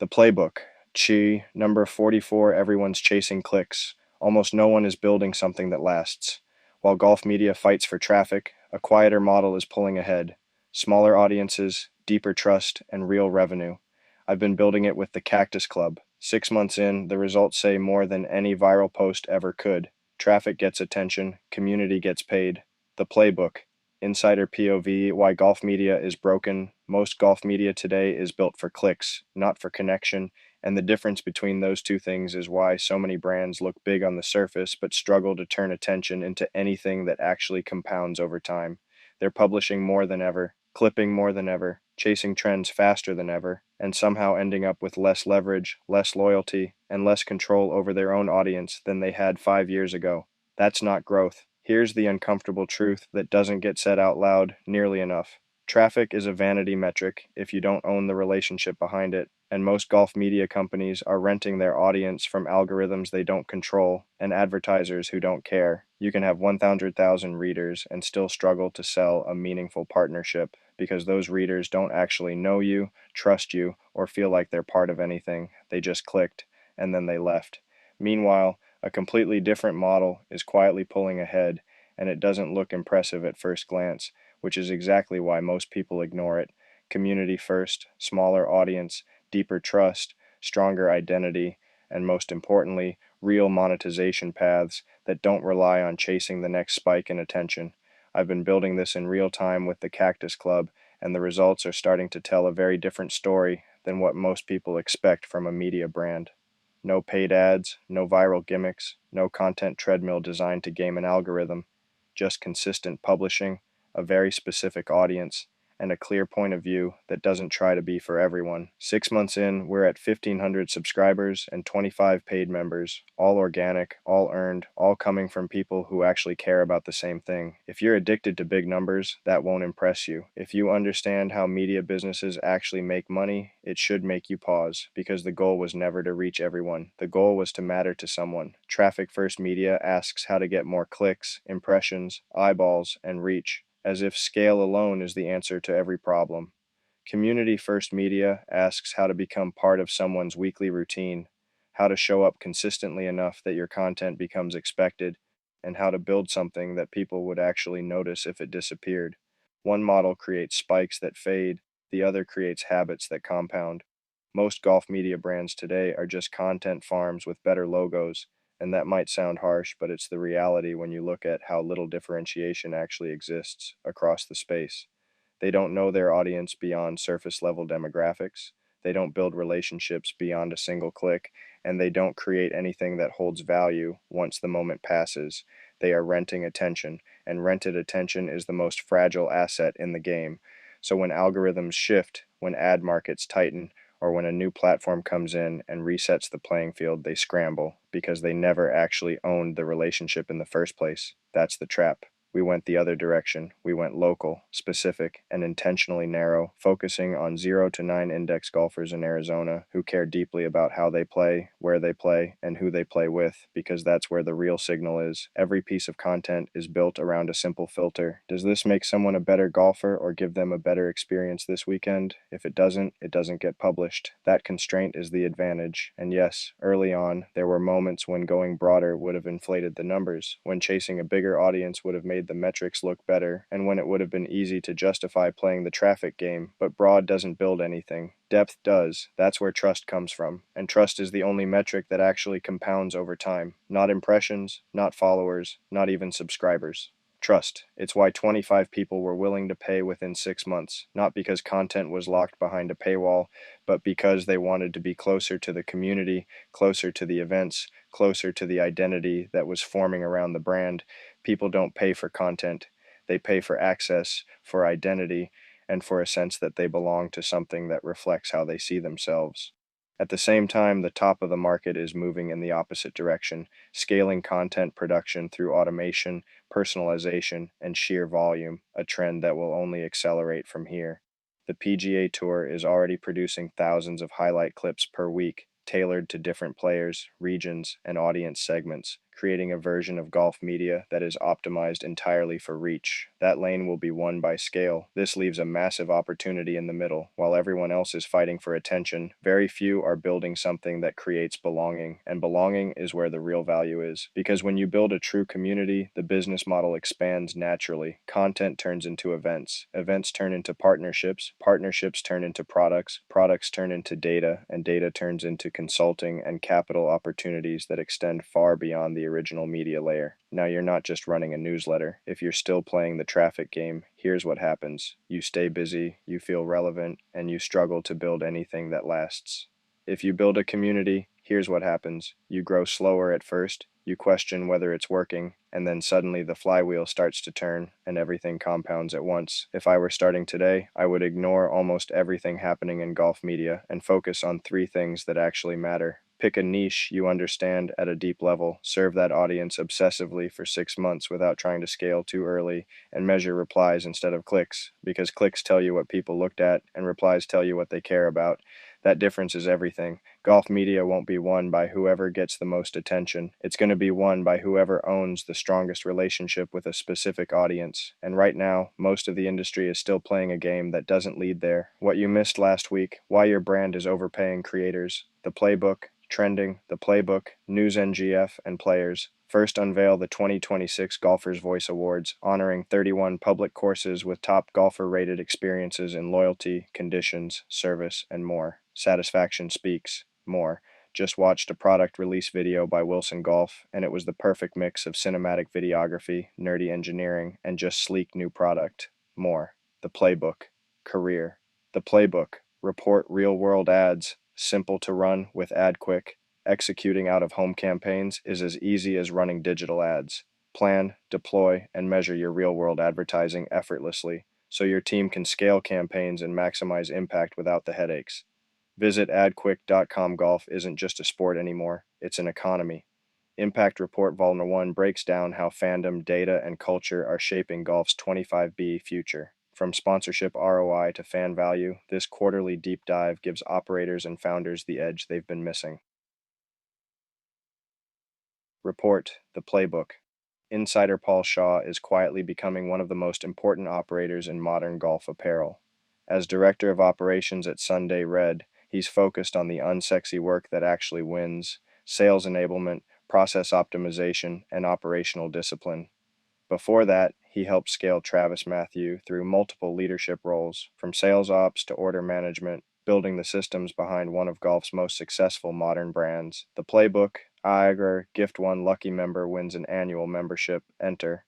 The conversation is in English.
The playbook. Chi, number 44, everyone's chasing clicks. Almost no one is building something that lasts. While golf media fights for traffic, a quieter model is pulling ahead. Smaller audiences, deeper trust, and real revenue. I've been building it with the Cactus Club. 6 months in, the results say more than any viral post ever could. Traffic gets attention, community gets paid. The playbook. Insider POV, why golf media is broken. Most golf media today is built for clicks, not for connection, and the difference between those two things is why so many brands look big on the surface but struggle to turn attention into anything that actually compounds over time. They're publishing more than ever, clipping more than ever, chasing trends faster than ever, and somehow ending up with less leverage, less loyalty, and less control over their own audience than they had 5 years ago. That's not growth. Here's the uncomfortable truth that doesn't get said out loud nearly enough. Traffic is a vanity metric if you don't own the relationship behind it, and most golf media companies are renting their audience from algorithms they don't control and advertisers who don't care. You can have 100,000 readers and still struggle to sell a meaningful partnership because those readers don't actually know you, trust you, or feel like they're part of anything. They just clicked and then they left. Meanwhile, a completely different model is quietly pulling ahead, and it doesn't look impressive at first glance, which is exactly why most people ignore it. Community first, smaller audience, deeper trust, stronger identity, and most importantly, real monetization paths that don't rely on chasing the next spike in attention. I've been building this in real time with the Cactus Club, and the results are starting to tell a very different story than what most people expect from a media brand. No paid ads, no viral gimmicks, no content treadmill designed to game an algorithm, just consistent publishing, a very specific audience, and a clear point of view that doesn't try to be for everyone. 6 months in, we're at 1,500 subscribers and 25 paid members, all organic, all earned, all coming from people who actually care about the same thing. If you're addicted to big numbers, that won't impress you. If you understand how media businesses actually make money, it should make you pause, because the goal was never to reach everyone. The goal was to matter to someone. Traffic First Media asks how to get more clicks, impressions, eyeballs, and reach, as if scale alone is the answer to every problem. Community First Media asks how to become part of someone's weekly routine, how to show up consistently enough that your content becomes expected, and how to build something that people would actually notice if it disappeared. One model creates spikes that fade, the other creates habits that compound. Most golf media brands today are just content farms with better logos, and that might sound harsh, but it's the reality when you look at how little differentiation actually exists across the space. They don't know their audience beyond surface level demographics. They don't build relationships beyond a single click, and they don't create anything that holds value once the moment passes. They are renting attention, and rented attention is the most fragile asset in the game. So when algorithms shift, when ad markets tighten, or when a new platform comes in and resets the playing field, they scramble because they never actually owned the relationship in the first place. That's the trap. We went the other direction. We went local, specific, and intentionally narrow, focusing on 0 to 9 index golfers in Arizona who care deeply about how they play, where they play, and who they play with, because that's where the real signal is. Every piece of content is built around a simple filter. Does this make someone a better golfer or give them a better experience this weekend? If it doesn't get published. That constraint is the advantage. And yes, early on, there were moments when going broader would have inflated the numbers, when chasing a bigger audience would have made the metrics look better, and when it would have been easy to justify playing the traffic game, but broad doesn't build anything. Depth does. That's where trust comes from, and trust is the only metric that actually compounds over time. Not impressions, not followers, not even subscribers. Trust. It's why 25 people were willing to pay within 6 months, not because content was locked behind a paywall, but because they wanted to be closer to the community, closer to the events, closer to the identity that was forming around the brand. People don't pay for content. They pay for access, for identity, and for a sense that they belong to something that reflects how they see themselves. At the same time, the top of the market is moving in the opposite direction, scaling content production through automation, personalization, and sheer volume, a trend that will only accelerate from here. The PGA Tour is already producing thousands of highlight clips per week, tailored to different players, regions, and audience segments, creating a version of golf media that is optimized entirely for reach. That lane will be won by scale. This leaves a massive opportunity in the middle. While everyone else is fighting for attention, very few are building something that creates belonging, and belonging is where the real value is. Because when you build a true community, the business model expands naturally. Content turns into events, events turn into partnerships, partnerships turn into products, products turn into data, and data turns into consulting and capital opportunities that extend far beyond the original media layer. Now, you're not just running a newsletter. If you're still playing the traffic game, here's what happens. You stay busy, you feel relevant, and you struggle to build anything that lasts. If you build a community, here's what happens. You grow slower at first, you question whether it's working, and then suddenly the flywheel starts to turn and everything compounds at once. If I were starting today, I would ignore almost everything happening in golf media and focus on three things that actually matter. Pick a niche you understand at a deep level, serve that audience obsessively for 6 months without trying to scale too early, and measure replies instead of clicks, because clicks tell you what people looked at and replies tell you what they care about. That difference is everything. Golf media won't be won by whoever gets the most attention. It's going to be won by whoever owns the strongest relationship with a specific audience. And right now, most of the industry is still playing a game that doesn't lead there. What you missed last week, why your brand is overpaying creators, the playbook, trending, the playbook, news NGF, and players. First, unveil the 2026 Golfer's Voice Awards, honoring 31 public courses with top golfer-rated experiences in loyalty, conditions, service, and more. Satisfaction speaks. More. Just watched a product release video by Wilson Golf, and it was the perfect mix of cinematic videography, nerdy engineering, and just sleek new product. More. The playbook. Career. The playbook. Report real-world ads. Simple to run with AdQuick. Executing out-of-home campaigns is as easy as running digital ads. Plan, deploy, and measure your real-world advertising effortlessly, so your team can scale campaigns and maximize impact without the headaches. Visit adquick.com. Golf isn't just a sport anymore, it's an economy. Impact Report Vol. 1 breaks down how fandom, data, and culture are shaping golf's 25B future. From sponsorship ROI to fan value, this quarterly deep dive gives operators and founders the edge they've been missing. Report, the playbook. Insider Paul Shaw is quietly becoming one of the most important operators in modern golf apparel. As director of operations at Sunday Red, he's focused on the unsexy work that actually wins: sales enablement, process optimization, and operational discipline. Before that, he helped scale Travis Matthew through multiple leadership roles, from sales ops to order management, building the systems behind one of golf's most successful modern brands. The playbook, Iger, Gift One lucky member wins an annual membership. Enter.